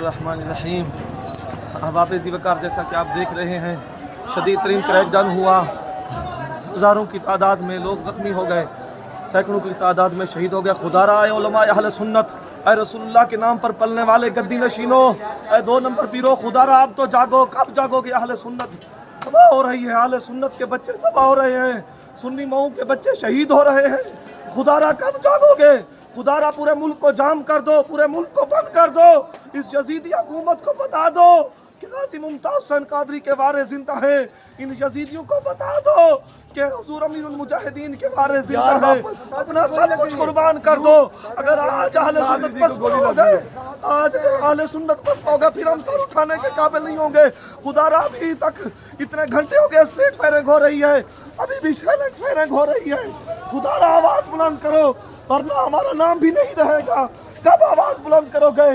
बिस्मिल्लाहिर्रहमानिर्रहीम। अहबाब ज़ीवकार, जैसा कि आप देख रहे हैं, शदीद तरीन क्रैकडाउन हुआ। हज़ारों की तादाद में लोग ज़ख्मी हो गए, सैकड़ों की तादाद में शहीद हो गए। खुदारा आए उलमा अहले सुन्नत, ऐ रसूलुल्लाह के नाम पर पलने वाले गद्दी नशीनों, ऐ 2 नंबर पीरो, खुदारा आप तो जागो। कब जागोगे? अहले सुन्नत तबाह हो रही है, अहले सुन्नत के बच्चे तबाह हो रहे हैं, सुन्नी मऊ के बच्चे शहीद हो रहे हैं। खुदारा कब जागोगे? खुदारा पूरे मुल्क को जाम कर दो, पूरे मुल्क को बंद कर दो। इस यजीदी हुकूमत को बता दो कि गाजी मुमताज हुसैन कादरी के बारे जिंदा है। इन यजीदियों को बता दो कि हुजूर अमीरुल मुजाहिदीन के बारे जिंदा है। अपना सब कुछ कुर्बान कर दो। अगर आज अहले सुन्नत बस हो गए, आज अगर अहले सुन्नत बस हो गए, फिर हम सर उठाने के काबिल नहीं होंगे। खुदारा अभी तक इतने घंटे हो गए, स्ट्रीट फायरिंग हो रही है, अभी भी स्ट्रीट फायरिंग हो रही है। खुदारा आवाज बुलंद करो, वरना हमारा नाम भी नहीं रहेगा। कब आवाज बुलंद करोगे?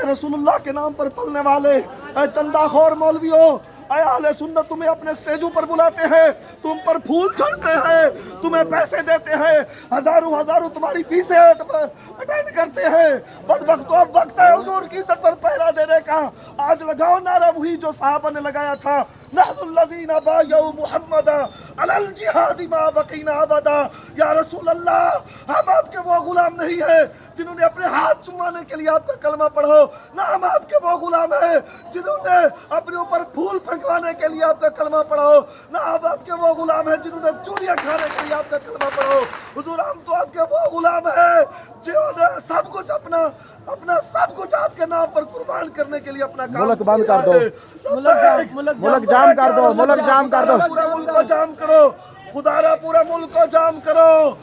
रसूलुल्लाह के नाम पर पलने वाले चंदाखोर मौलवियों, अहले सुन्नत तुम्हें अपने स्टेजों पर बुलाते हैं, तुम पर फूल चढ़ते हैं, तुम्हें पैसे देते हैं, हजारों तुम्हारी फीसें अटेंड करते हैं। बदबख्तो, अब वक्त है हुजूर की इज्जत पर पहरा देने का। आज लगाओ नारा वही जो साहबा ने लगाया था, नहनुल्लज़ीना बायउ मुहम्मदा अलल जिहादी मा बकीना अबदा। या रसूल अल्लाह, हम आपके वो गुलाम नहीं है जिन्होंने अपने हाथ चुमाने के लिए आपका कलमा पढ़ो, ना हम आपके वो गुलाम हैं जिन्होंने अपने ऊपर फूल फेंकवाने के लिए आपका कलमा पढ़ो, ना हम आपके वो गुलाम हैं जिन्होंने चूरियां खाने के लिए आपका कलमा पढ़ो। हुजूर, हम तो आपके वो गुलाम हैं जिन्होंने सब कुछ अपना सब कुछ आपके नाम पर कुर्बान करने के लिए अपना काम मुल्क बंद कर दो, मुल्क जाम कर दो, मुल्क जाम कर दो, पूरा मुल्क को जाम करो। खुदारा पूरा मुल्क को जाम करो।